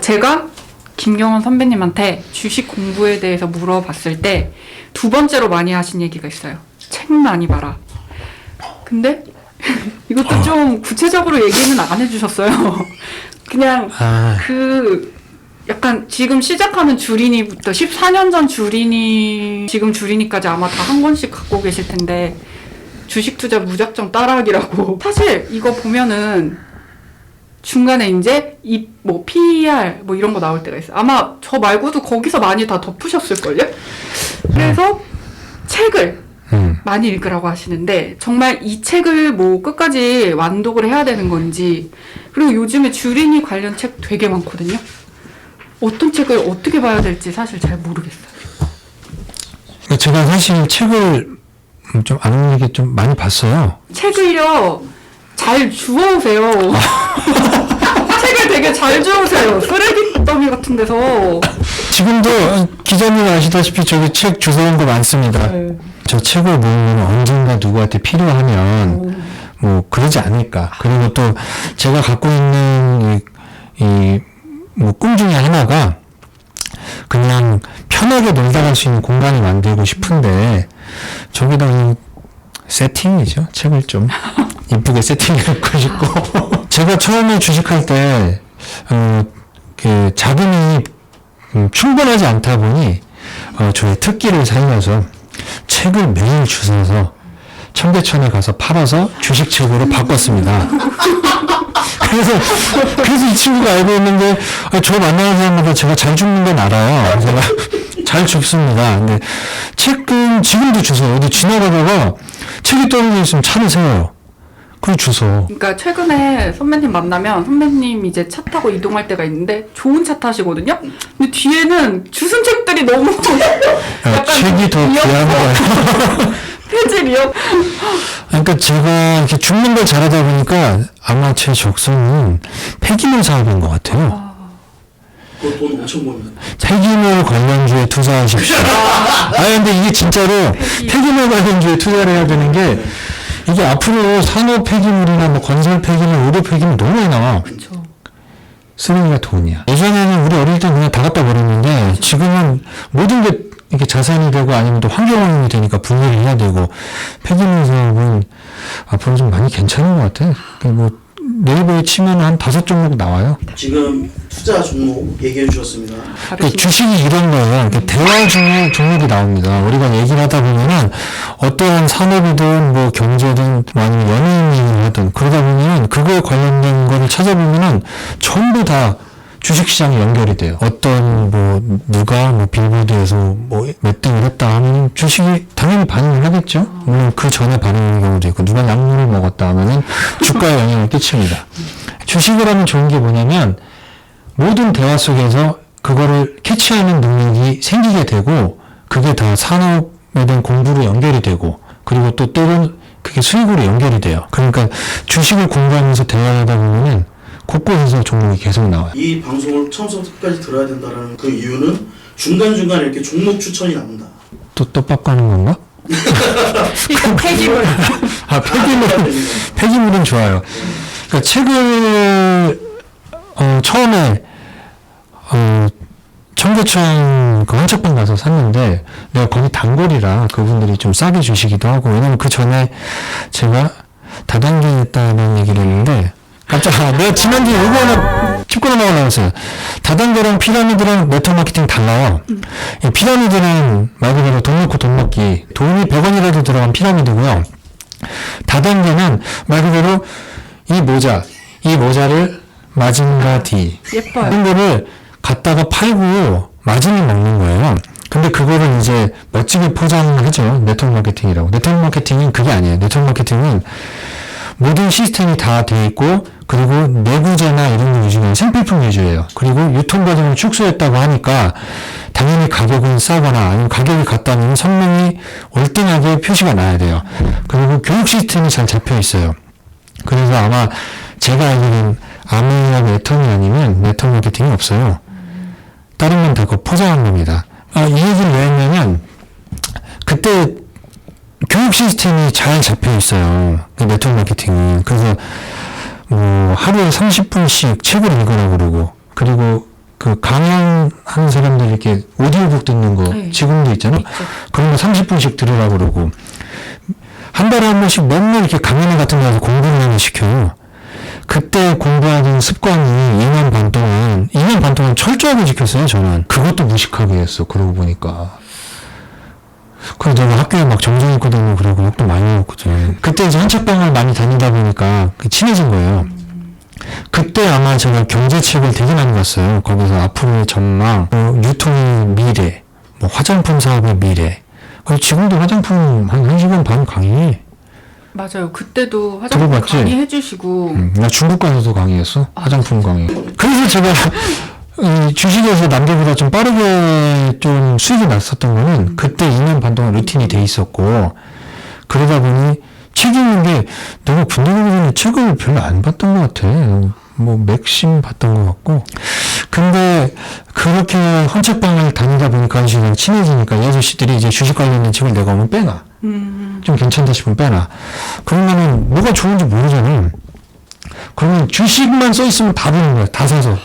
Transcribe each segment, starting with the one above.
제가 김경원 선배님한테 주식 공부에 대해서 물어봤을 때 두 번째로 많이 하신 얘기가 있어요. 책 많이 봐라. 근데 이것도 좀 구체적으로 얘기는 안 해주셨어요. 그냥 약간 지금 시작하는 주린이부터 14년 전 주린이 지금 주린이까지 아마 다 한 권씩 갖고 계실 텐데 주식 투자 무작정 따라하기라고. 사실 이거 보면은 중간에 이제 뭐 PER 뭐 이런 거 나올 때가 있어요. 아마 저 말고도 거기서 많이 다 덮으셨을걸요? 그래서 책을 많이 읽으라고 하시는데 정말 이 책을 뭐 끝까지 완독을 해야 되는 건지, 그리고 요즘에 주린이 관련 책 되게 많거든요. 어떤 책을 어떻게 봐야 될지 사실 잘 모르겠어요. 제가 사실 책을 좀 안 읽게 좀 많이 봤어요. 책을요 잘 주워오세요. 책을 되게 잘 주워오세요. 쓰레기 더미 같은 데서. 지금도 기자님 아시다시피 저기 책 주워온 거 많습니다. 네. 저 책을 모으면 언젠가 누구한테 필요하면 뭐 그러지 않을까. 그리고 또 제가 갖고 있는 뭐 꿈 중에 하나가 그냥 편하게 놀다 갈 수 있는 공간을 만들고 싶은데 저기다 세팅이죠. 책을 좀 이쁘게 세팅해놓고 싶고. 제가 처음에 주식할 때 그 자금이 충분하지 않다 보니 저의 특기를 살려서 책을 매일 주워서 청계천에 가서 팔아서 주식책으로 바꿨습니다. 그래서 이 친구가 알고 있는데 저 만나는 사람마다 제가 잘 줍는 건 알아요. 제가 잘 줍습니다. 근데 책은 지금도 주워요. 어디 지나가다가 책이 떨어져 있으면 차를 세워요. 그걸 주워. 그러니까 최근에 선배님 만나면 선배님 이제 차 타고 이동할 때가 있는데 좋은 차 타시거든요. 근데 뒤에는 주순 책들이 너무 약간 책이 더 귀한 거예요. 폐질이요? 그러니까 제가 이렇게 줍는 걸 잘하다 보니까 아마 제 적성은 폐기물 사업인 것 같아요. 그거 돈 엄청 버는. 폐기물 관련주에 투자하십시오. 근데 이게 진짜로 폐기물 관련주에 투자를 해야 되는 게 이게 앞으로 산업 폐기물이나 뭐 건설 폐기물, 의료 폐기물 너무 많이 나와. 그쵸. 쓰레기가 돈이야. 예전에는 우리 어릴 때 그냥 다 갖다 버렸는데 지금은 모든 게 이렇게 자산이 되고 아니면 또 환경오염이 되니까 분리를 해야 되고 폐기물 사업은 앞으로 좀 많이 괜찮은 것 같아. 뭐 네이버에 치면 한 5종목 나와요. 지금 투자 종목 얘기해 주셨습니다. 주식이 이런 거예요. 이렇게 대화 중에 종목이 나옵니다. 우리가 얘기를 하다 보면은 어떠한 산업이든 뭐 경제든 뭐 아니면 연예인 얘기를 하든 그러다 보면은 그거에 관련된 거를 찾아보면은 전부 다 주식시장이 연결이 돼요. 어떤 뭐 누가 뭐 빌보드에서 뭐 몇 등을 했다 하면 주식이 당연히 반응을 하겠죠. 물론 그 전에 반응하는 경우도 있고 누가 약물을 먹었다 하면은 주가에 영향을 끼칩니다. 주식을 하면 좋은 게 뭐냐면 모든 대화 속에서 그거를 캐치하는 능력이 생기게 되고 그게 다 산업에 대한 공부로 연결이 되고 그리고 또 때론 그게 수익으로 연결이 돼요. 그러니까 주식을 공부하면서 대화하다 보면은 곳곳에서 종목이 계속 나와요. 이 방송을 처음부터 끝까지 들어야 된다는 그 이유는 중간중간에 이렇게 종목 추천이 나온다. 또 떡밥 가는 건가? 이거 폐기물. 폐기물은 좋아요. 그러니까 책을 처음에 청계천 그 한책방 가서 샀는데 내가 거기 단골이라 그분들이 좀 싸게 주시기도 하고 왜냐면 그 전에 제가 다단계 했다는 얘기를 했는데 깜짝이야. 내가 지난주에 이거 하나 짚고 넘어가려고 했어요. 다단계랑 피라미드랑 네트워크 마케팅 달라요. 이 피라미드는 말 그대로 돈 넣고 돈 먹기. 돈이 100원이라도 들어간 피라미드고요. 다단계는 말 그대로 이 모자를 마진과 D. 예뻐요. 이런 거를 갖다가 팔고 마진을 먹는 거예요. 근데 그거를 이제 멋지게 포장하죠. 네트워크 마케팅이라고. 네트워크 마케팅은 그게 아니에요. 네트워크 마케팅은 모든 시스템이 다 돼 있고 그리고 내구재나 이런 거 위주는 생필품 위주예요. 그리고 유통 과정을 축소했다고 하니까 당연히 가격은 싸거나 아니면 가격이 같다면 선명히 월등하게 표시가 나야 돼요. 그리고 교육 시스템이 잘 잡혀 있어요. 그래서 아마 제가 알기로는 아무리하고 애텀이 아니면 네트워크 마케팅이 없어요. 다른 건 다 그거 포장한 겁니다. 이 얘기를 왜 했냐면 그때 교육 시스템이 잘 잡혀 있어요. 그 네트워크 마케팅은. 그래서 뭐 하루에 30분씩 책을 읽으라고 그러고 그리고 그 강연하는 사람들 이렇게 오디오북 듣는 거 네. 지금도 있잖아. 있죠. 그런 거 30분씩 들으라고 그러고 한 달에 한 번씩 맨날 이렇게 강연 같은 거 가서 공부를 시켜요. 그때 공부하는 습관이 2년 반 동안 철저하게 지켰어요, 저는. 그것도 무식하게 했어, 그러고 보니까. 그래서 내가 학교에 막 정정했고 다니고 그러고 욕도 많이 먹거든. 그때 이제 한책방을 많이 다니다 보니까 친해진 거예요. 그때 아마 제가 경제책을 되게 많이 봤어요. 거기서 앞으로의 전망, 유통의 미래, 뭐 화장품 사업의 미래. 지금도 화장품 한 1시간 반 강의. 맞아요. 그때도 화장품 들어봤지? 강의 해주시고 나 중국 가서도 강의했어. 화장품 강의. 그래서 제가 이 주식에서 남들보다 좀 빠르게 좀 수익이 났었던 거는 그때 2년 반 동안 루틴이 돼 있었고 그러다 보니 책 읽는 게 내가 군대 가기 전에 책을 별로 안 봤던 것 같아. 뭐 맥심 봤던 것 같고. 근데 그렇게 헌책방을 다니다 보니까 아저씨랑 친해지니까 이 아저씨들이 이제 주식 관련된 책을 내가 오면 빼놔. 좀 괜찮다 싶으면 빼놔. 그러면은 뭐가 좋은지 모르잖아. 그러면 주식만 써 있으면 다 보는 거야. 다 사서.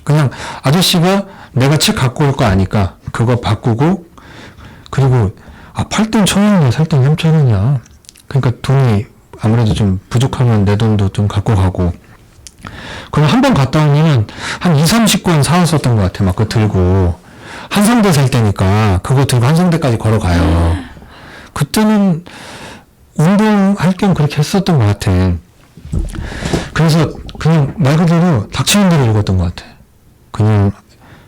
그냥 아저씨가 내가 책 갖고 올 거 아니까 그거 바꾸고 그리고 팔 땐 1,000원이냐 살 땐 3,000원이야. 그러니까 돈이 아무래도 좀 부족하면 내 돈도 좀 갖고 가고 그럼 한 번 갔다 오면 한 2-30권 사왔었던 것 같아. 막 그거 들고 한성대 살 때니까 그거 들고 한성대까지 걸어가요. 그때는 운동할 겸 그렇게 했었던 것 같아. 그래서 그냥 말 그대로 닥치는 대로 읽었던 것 같아. 그냥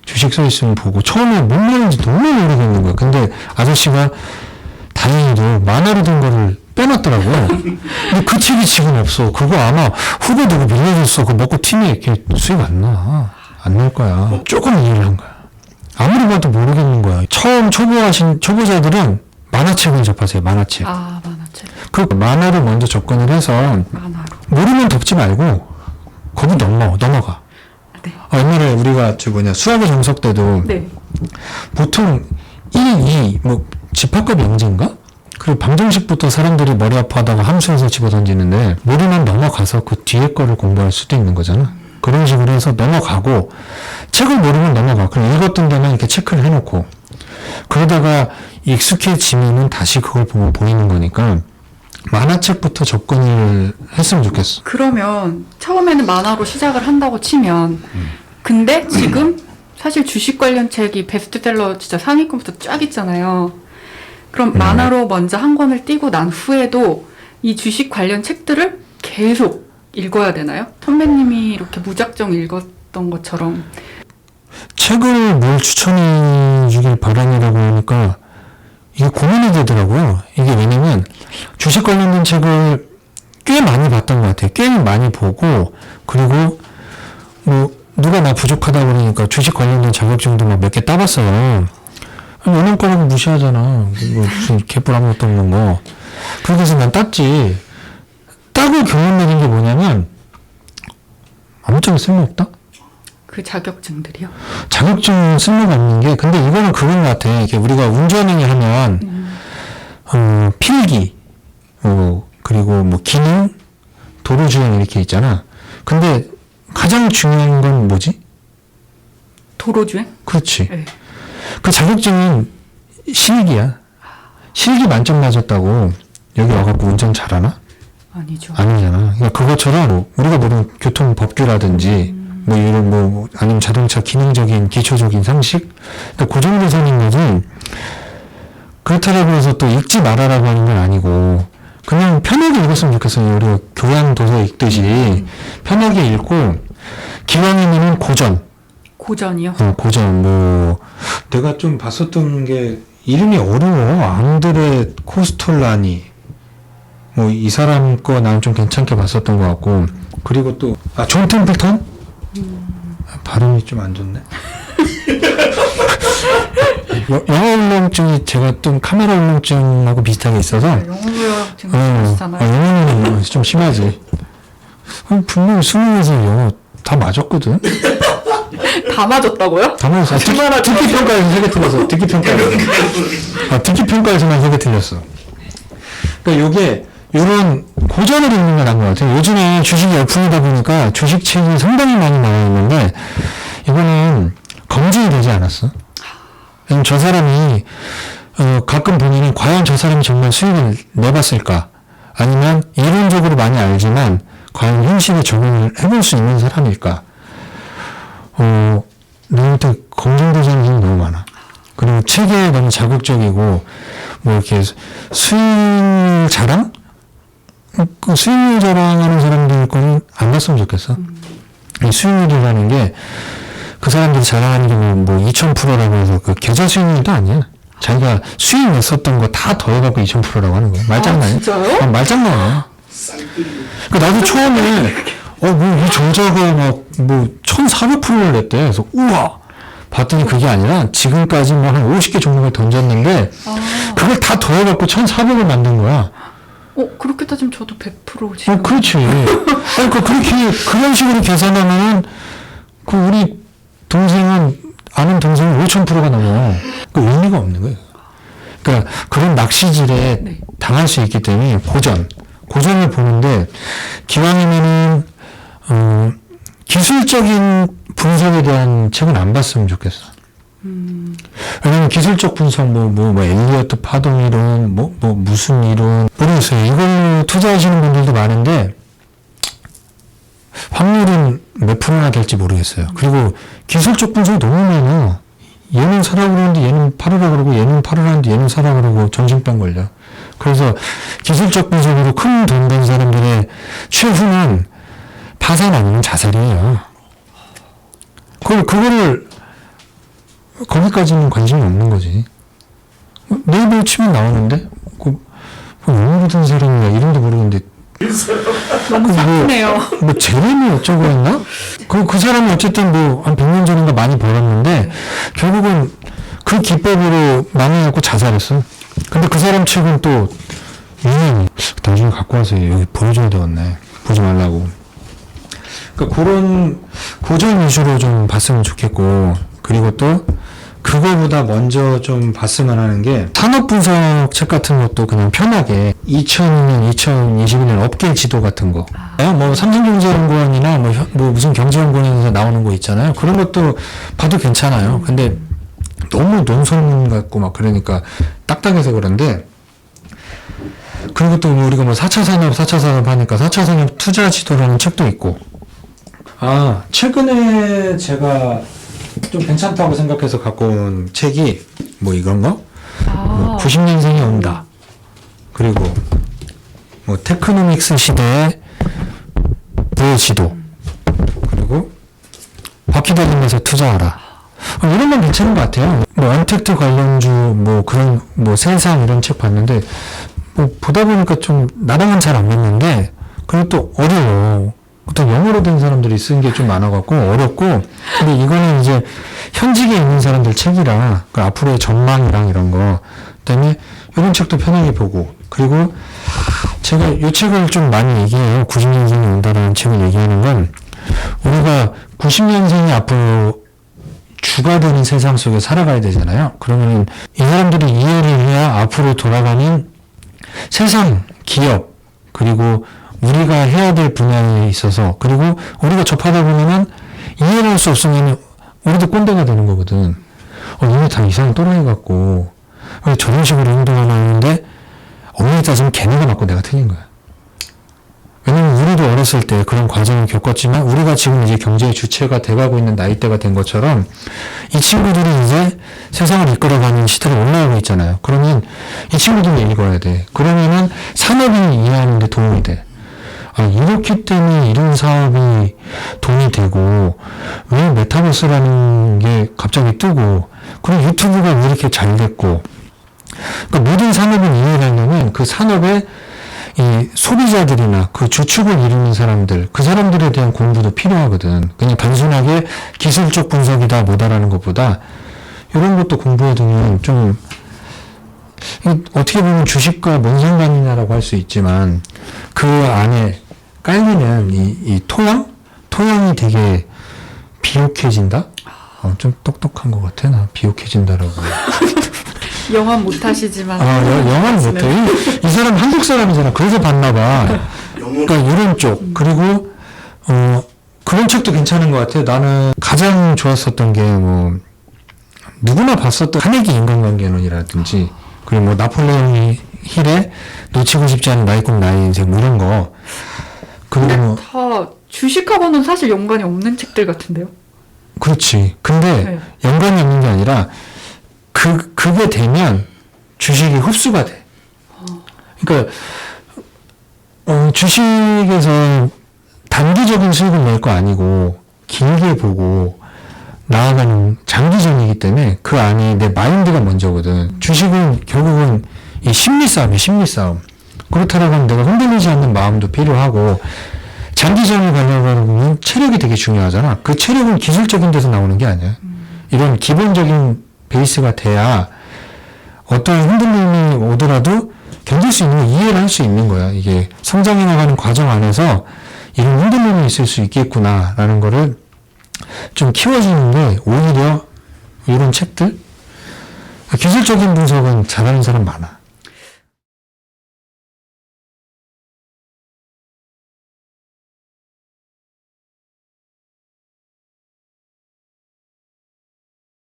주식 써 있으면 보고 처음에 뭔 말인지 너무 모르겠는 거야. 근데 아저씨가 다행히도 만화로 된 거를 빼놨더라고. 근데 그 책이 지금 없어. 그거 아마 후배 누구 빌려줬어. 그거 먹고 팀이 이렇게 수익 안 나. 안 날 거야. 조금 이해를 한 거야. 아무리 봐도 모르겠는 거야. 처음 초보자들은 만화책을 접하세요. 만화책. 만화책. 그 만화로 먼저 접근을 해서 만화로. 모르면 덮지 말고 거기 넘어가. 네. 옛날에 우리가 수학의 정석 때도 네. 보통 1, 2, 집합과 명제인가? 그리고 방정식부터 사람들이 머리 아파하다가 함수에서 집어던지는데 모르면 넘어가서 그 뒤에 거를 공부할 수도 있는 거잖아. 그런 식으로 해서 넘어가고 책을 모르면 넘어가. 그럼 읽었던 데만 이렇게 체크를 해놓고 그러다가 익숙해지면은 다시 그걸 보면 보이는 거니까 만화책부터 접근을 했으면 좋겠어. 그러면 처음에는 만화로 시작을 한다고 치면 근데 지금 사실 주식 관련 책이 베스트셀러 진짜 상위권부터 쫙 있잖아요. 그럼 만화로 먼저 한 권을 띄고 난 후에도 이 주식 관련 책들을 계속 읽어야 되나요? 선배님이 이렇게 무작정 읽었던 것처럼. 책을 뭘 추천해 주길 바라냐라고 하니까 이게 고민이 되더라고요. 이게 왜냐면 주식 관련된 책을 꽤 많이 봤던 것 같아요. 꽤 많이 보고 그리고 누가 나 부족하다 그러니까 주식 관련된 자격증도 막 몇 개 따봤어요. 은행 거라고 무시하잖아. 무슨 개뿔 아무것도 없는 거. 그래서 난 땄지. 따고 결론 내린 게 뭐냐면 아무짝에 쓸모없다? 그 자격증들이요? 자격증 쓸모가 없는 게 근데 이거는 그건 것 같아. 이게 우리가 운전을 하면 필기 그리고 기능 도로주행 이렇게 있잖아. 근데 가장 중요한 건 뭐지? 도로주행? 그렇지. 네. 그 자격증은 실기야. 실기 만점 맞았다고 여기 와갖고 운전 잘하나? 아니죠. 아니잖아. 그러니까 그것처럼 우리가 모르는 교통 법규라든지 이런 아니면 자동차 기능적인 기초적인 상식, 그 정도 선인 거지. 그렇다고 해서 또 읽지 말아라고 하는 건 아니고 그냥 편하게 읽었으면 좋겠어요. 우리가 교양 도서 읽듯이 편하게 읽고 기왕이면은 고전이요? 고전 내가 좀 봤었던 게 이름이 어려워. 앙드레 코스톨라니 이 사람 거 난 좀 괜찮게 봤었던 것 같고 그리고 또 존 템플턴? 발음이 좀 안 좋네. 영어 울렁증이 제가 좀 카메라 울렁증하고 비슷하게 있어서 영어 울렁증 비슷하잖아요. 영어는 좀 심하지. 분명히 수능에서 영어 다 맞았거든. 다 맞았다고요? 다 맞았어. 듣기 평가에서 3개 틀렸어. 듣기 평가에서만 3개 틀렸어. 그러니까 요게 이런 고전을 읽는 게 나은 것 같아요. 요즘에 주식이 열풍이다 보니까 주식 책이 상당히 많이 나와 있는데 이거는 검증이 되지 않았어. 왜냐면 저 사람이 가끔 본인이 과연 저 사람이 정말 수익을 내봤을까? 아니면 이론적으로 많이 알지만 과연 현실에 적용을 해볼 수 있는 사람일까? 너한테 검증되지 않는 게 너무 많아. 그리고 책에 너무 자극적이고 뭐 이렇게 수익 자랑? 그 수익률 자랑하는 사람들 거는 안 봤으면 좋겠어. 이 수익률이라는 게 그 사람들이 자랑하는 게 뭐 2000%라고 해서 그 계좌 수익률도 아니야. 자기가 수익 냈었던 거 다 더해갖고 2000%라고 하는 거야. 말장난이야. 진짜요? 말장난이야. 그 나도 처음에 뭐 이 종자가 막 뭐 1400%를 냈대. 그래서 우와. 봤더니 그게 아니라 지금까지 뭐 한 50개 종목을 던졌는데 그걸 다 더해갖고 1400을 만든 거야. 그렇게 따지면 저도 100%지. 그렇지. 아니, 그렇게, 그런 식으로 계산하면은, 우리 동생은, 아는 동생은 5000%가 넘어. 그 의미가 없는 거예요. 그러니까, 그런 낚시질에 네. 당할 수 있기 때문에, 고전을 보는데, 기왕이면은, 기술적인 분석에 대한 책은 안 봤으면 좋겠어. 왜냐면 기술적 분석, 엘리어트 파동 이론, 무슨 이론, 모르겠어요. 이걸로 투자하시는 분들도 많은데, 확률은 몇 프로나 될지 모르겠어요. 그리고 기술적 분석이 너무 많아. 얘는 사라고 그러는데 얘는 팔으라 그러고, 얘는 팔으라는데 얘는 사라 그러고, 정신병 걸려. 그래서 기술적 분석으로 큰 돈 번 사람들의 최후는 파산 아니면 자살이에요. 그거를, 거기까지는 관심이 없는 거지. 네이버 치면 나오는데? 왜 든 사람이야? 이름도 모르는데. 너무 사뿐해요. 제레미 어쩌고 했나? 그 사람이 어쨌든 한 100년 전인가 많이 벌었는데, 결국은 그 기법으로 망해갖고 자살했어. 근데 그 사람 책은 또, 유명해. 나중에 갖고 와서 여기 보여줘야 되겠네. 보지 말라고. 그런 고전 위주로 좀 봤으면 좋겠고, 그리고 또, 그거보다 먼저 좀 봤으면 하는 게 산업분석 책 같은 것도 그냥 편하게 2002년, 2021년 업계 지도 같은 거 뭐 삼성경제연구원이나 뭐 무슨 경제연구원에서 나오는 거 있잖아요. 그런 것도 봐도 괜찮아요. 근데 너무 논술 같고 막 그러니까 딱딱해서 그런데 그리고 또 우리가 4차 산업 하니까 4차 산업 투자 지도라는 책도 있고 최근에 제가 좀 괜찮다고 생각해서 갖고 온 책이 이런 거? 90년생이 온다. 그리고 테크노믹스 시대의 부의 그리고 바퀴 달리면서 투자하라. 이런 건 괜찮은 것 같아요. 언택트 관련주 그런 세상 이런 책 봤는데 보다 보니까 좀 나랑은 잘 안 맞는데 그리고 또 어려워. 또 영어로 된 사람들이 쓴 게 좀 많아갖고 어렵고 근데 이거는 이제 현직에 있는 사람들 책이라 앞으로의 전망이랑 이런 거 그다음에 이런 책도 편하게 보고 그리고 제가 이 책을 좀 많이 얘기해요. 90년생이 온다라는 책을 얘기하는 건 우리가 90년생이 앞으로 주가 되는 세상 속에 살아가야 되잖아요. 그러면 이 사람들이 이해를 해야 앞으로 돌아가는 세상, 기업 그리고 우리가 해야 될 분야에 있어서 그리고 우리가 접하다 보면은 이해를 할 수 없으면 우리도 꼰대가 되는 거거든. 얘네 다 이상한 또라이 같고 왜 저런 식으로 행동하나 하는데 엄밀히 따지면 걔네가 맞고 내가 틀린 거야. 왜냐면 우리도 어렸을 때 그런 과정을 겪었지만 우리가 지금 이제 경제의 주체가 돼가고 있는 나이대가 된 것처럼 이 친구들이 이제 세상을 이끌어가는 시대로 올라가고 있잖아요. 그러면 이 친구들이 읽어야 돼. 그러면은 산업이 이해하는 데 도움이 돼. 이렇기 때문에 이런 사업이 돈이 되고 왜 메타버스라는 게 갑자기 뜨고 그리고 유튜브가 왜 이렇게 잘 됐고 그러니까 모든 산업을 이해하려면 그 산업의 이 소비자들이나 그 주축을 이루는 사람들 그 사람들에 대한 공부도 필요하거든. 그냥 단순하게 기술적 분석이다 뭐다라는 것보다 이런 것도 공부해두면 좀 어떻게 보면 주식과 뭔 상관이냐라고 할 수 있지만 그 안에 깔리는 이 토양이 되게 비옥해진다? 좀 똑똑한 것 같아, 나. 비옥해진다라고. 영화 못하시지만. 영화는 못해. 이 사람 한국 사람이잖아. 그래서 봤나봐. 그러니까 이런 쪽. 그리고, 그런 이런 책도 괜찮은 것 같아요. 나는 가장 좋았었던 게 뭐 누구나 봤었던 카네기 인간관계론이라든지 그리고 뭐 나폴레옹 힐의 놓치고 싶지 않은 나의 꿈 나의 인생 뭐 이런 거. 그리고 근데 뭐 다 주식하고는 사실 연관이 없는 책들 같은데요? 그렇지. 근데 네. 연관이 없는 게 아니라 그게 되면 주식이 흡수가 돼. 그러니까 주식에서 단기적인 수익을 낼 거 아니고 길게 보고 나아가는 장기전이기 때문에 그 안에 내 마인드가 먼저거든. 주식은 결국은 이 심리 싸움이야, 심리 싸움. 그렇다고 하면 내가 흔들리지 않는 마음도 필요하고 장기전을 가려고 하면 체력이 되게 중요하잖아. 그 체력은 기술적인 데서 나오는 게 아니야. 이런 기본적인 베이스가 돼야 어떤 흔들림이 오더라도 견딜 수 있는 거, 이해를 할 수 있는 거야. 이게 성장해 나가는 과정 안에서 이런 흔들림이 있을 수 있겠구나라는 거를 좀 키워주는 게 오히려 이런 책들 기술적인 분석은 잘하는 사람 많아.